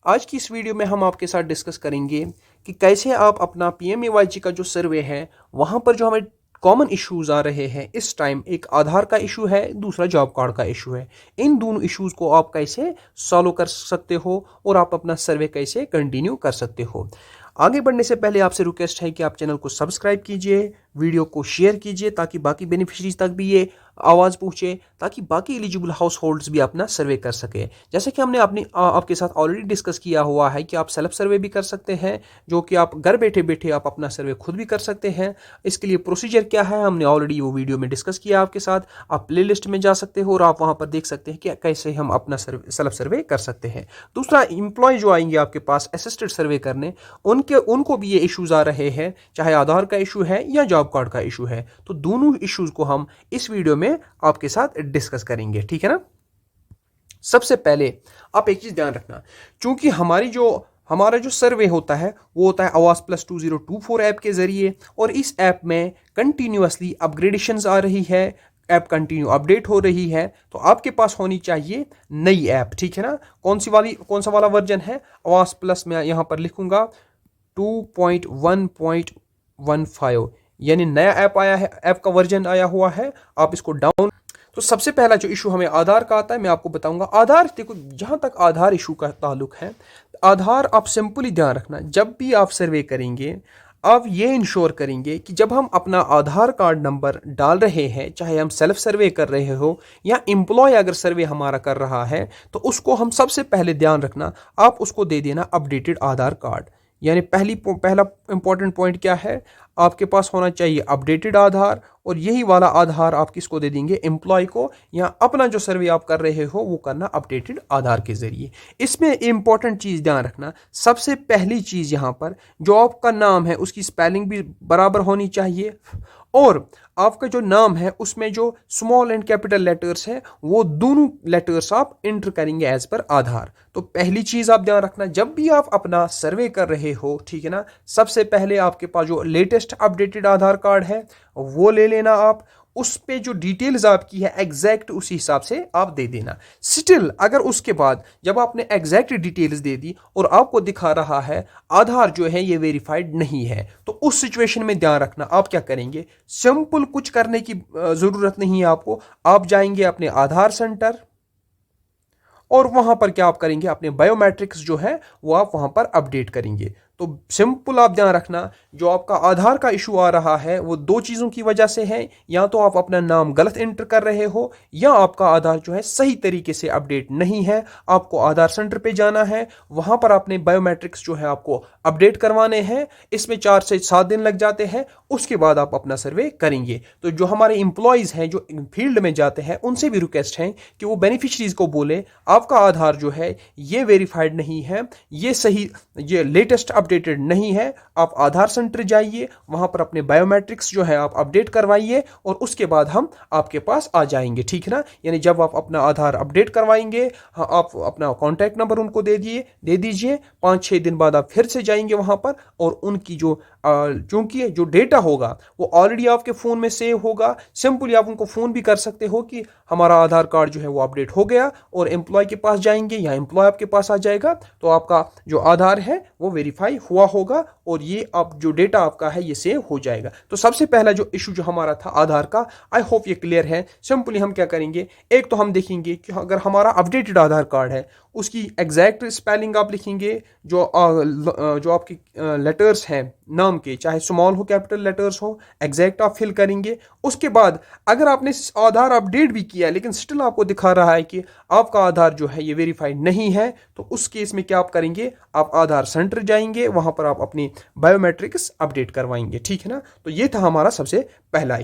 आज की इस वीडियो में हम आपके साथ डिस्कस करेंगे कि कैसे आप अपना पीएमएवाईजी का जो सर्वे है वहाँ पर जो हमें कॉमन इश्यूज आ रहे हैं इस टाइम, एक आधार का इशू है, दूसरा जॉब कार्ड का इशू है। इन दोनों इश्यूज को आप कैसे सॉल्व कर सकते हो और आप अपना सर्वे कैसे कंटिन्यू कर सकते हो। आगे बढ़ने से पहले आपसे रिक्वेस्ट है कि आप चैनल को सब्सक्राइब कीजिए, वीडियो को शेयर कीजिए ताकि बाकी बेनिफिशरीज तक भी ये आवाज़ पहुंचे, ताकि बाकी एलिजिबल हाउस होल्ड्स भी अपना सर्वे कर सके। जैसे कि हमने आपके साथ ऑलरेडी डिस्कस किया हुआ है कि आप सेल्फ सर्वे भी कर सकते हैं, जो कि आप घर बैठे बैठे आप अपना सर्वे खुद भी कर सकते हैं। इसके लिए प्रोसीजर क्या है हमने ऑलरेडी वो वीडियो में डिस्कस किया आपके साथ। आप प्ले लिस्ट में जा सकते हो और आप वहाँ पर देख सकते हैं कि कैसे हम अपना सेल्फ सर्वे कर सकते हैं। दूसरा, एम्प्लॉय जो आएंगे आपके पास असिस्टेड सर्वे करने, उनको भी ये इश्यूज आ रहे हैं, चाहे आधार का इशू है या जॉब कार्ड का इशू है। तो दोनों इश्यूज को हम इस वीडियो में आपके साथ डिस्कस करेंगे, ठीक है ना। सबसे पहले आप एक चीज ध्यान रखना, क्योंकि हमारा जो सर्वे होता है वो होता है आवास प्लस 2024 ऐप के जरिए, और इस ऐप में कंटिन्यूअसली अपग्रेडेशंस आ रही है, ऐप कंटिन्यू अपडेट हो रही है। तो आपके पास होनी चाहिए नई ऐप, ठीक है ना। कौन सा वाला वर्जन है आवास प्लस, मैं यहां पर लिखूंगा 2.1.15, यानी नया ऐप आया है, ऐप का वर्जन आया हुआ है। आप इसको डाउन, तो सबसे पहला जो इशू हमें आधार का आता है, मैं आपको बताऊंगा। आधार, देखो जहां तक आधार इशू का ताल्लुक है, आधार आप सिंपली ध्यान रखना, जब भी आप सर्वे करेंगे आप ये इंश्योर करेंगे कि जब हम अपना आधार कार्ड नंबर डाल रहे हैं, चाहे हम सेल्फ सर्वे कर रहे हो या एम्प्लॉय अगर सर्वे हमारा कर रहा है, तो उसको हम सबसे पहले ध्यान रखना, आप उसको दे देना अपडेटेड आधार कार्ड। यानी पहला इंपॉर्टेंट पॉइंट क्या है, आपके पास होना चाहिए अपडेटेड आधार, और यही वाला आधार आप किसको दे देंगे, एम्प्लॉय को, या अपना जो सर्वे आप कर रहे हो वो करना अपडेटेड आधार के जरिए। इसमें इंपॉर्टेंट चीज ध्यान रखना, सबसे पहली चीज यहां पर जो आपका नाम है उसकी स्पेलिंग भी बराबर होनी चाहिए, और आपका जो नाम है उसमें जो स्मॉल एंड कैपिटल लेटर्स है वो दोनों लेटर्स आप एंटर करेंगे एज पर आधार। तो पहली चीज आप ध्यान रखना, जब भी आप अपना सर्वे कर रहे हो, ठीक है ना, सबसे पहले आपके पास जो लेटेस्ट अपडेटेड आधार कार्ड है वो ले लेना आप, उस पे जो डिटेल्स आपकी है एग्जैक्ट उसी हिसाब से आप दे देना। स्टिल अगर उसके बाद जब आपने एग्जैक्ट डिटेल्स दे दी और आपको दिखा रहा है आधार जो है ये वेरीफाइड नहीं है, तो उस सिचुएशन में ध्यान रखना आप क्या करेंगे, सिंपल कुछ करने की जरूरत नहीं है आपको। आप जाएंगे अपने आधार सेंटर और वहां पर क्या आप करेंगे, अपने बायोमेट्रिक्स जो है वो आप वहां पर अपडेट करेंगे। तो सिंपल आप ध्यान रखना, जो आपका आधार का इशू आ रहा है वो दो चीज़ों की वजह से है, या तो आप अपना नाम गलत एंटर कर रहे हो या आपका आधार जो है सही तरीके से अपडेट नहीं है। आपको आधार सेंटर पे जाना है, वहां पर अपने बायोमेट्रिक्स जो है आपको अपडेट करवाने हैं। इसमें 4 से 7 दिन लग जाते हैं, उसके बाद आप अपना सर्वे करेंगे। तो जो हमारे इंप्लॉयज हैं जो फील्ड में जाते हैं उनसे भी रिक्वेस्ट है कि वो बेनिफिशरीज को बोले आपका आधार जो है ये वेरीफाइड नहीं है, ये लेटेस्ट अपडेटेड नहीं है। आप आधार सेंटर जाइए, वहां पर अपने बायोमेट्रिक्स जो है आप अपडेट करवाइए और उसके बाद हम आपके पास आ जाएंगे, ठीक है ना। यानी जब आप अपना आधार अपडेट करवाएंगे, हाँ, आप अपना कॉन्टैक्ट नंबर उनको दे दीजिए। 5-6 दिन बाद आप फिर से जाएंगे वहां पर, और उनकी चूंकि जो डेटा होगा वो ऑलरेडी आपके फोन में सेव होगा। सिंपली आप उनको फोन भी कर सकते हो कि हमारा आधार कार्ड जो है वो अपडेट हो गया, और एम्प्लॉय के पास जाएंगे या एम्प्लॉय आपके पास आ जाएगा, तो आपका जो आधार है वो वेरीफाई हुआ होगा और ये आप जो डेटा आपका है ये सेव हो जाएगा। तो सबसे पहला जो इशू जो हमारा था आधार का, आई होप ये क्लियर है। सिंपली हम क्या करेंगे, एक तो हम देखेंगे कि अगर हमारा अपडेटेड आधार कार्ड है उसकी एग्जैक्ट स्पेलिंग आप लिखेंगे, जो आपकी लेटर्स हैं नाम के, चाहे स्मॉल हो कैपिटल लेटर्स हो, एग्जैक्ट आप फिल करेंगे। उसके बाद अगर आपने आधार अपडेट भी किया लेकिन स्टिल आपको दिखा रहा है कि आपका आधार जो है ये वेरीफाइड नहीं है, तो उस केस में क्या आप करेंगे, आप आधार सेंटर जाएंगे, वहां पर आप अपनी बायोमेट्रिक्स अपडेट करवाएंगे, ठीक है ना। तो ये था हमारा सबसे पहला इशू।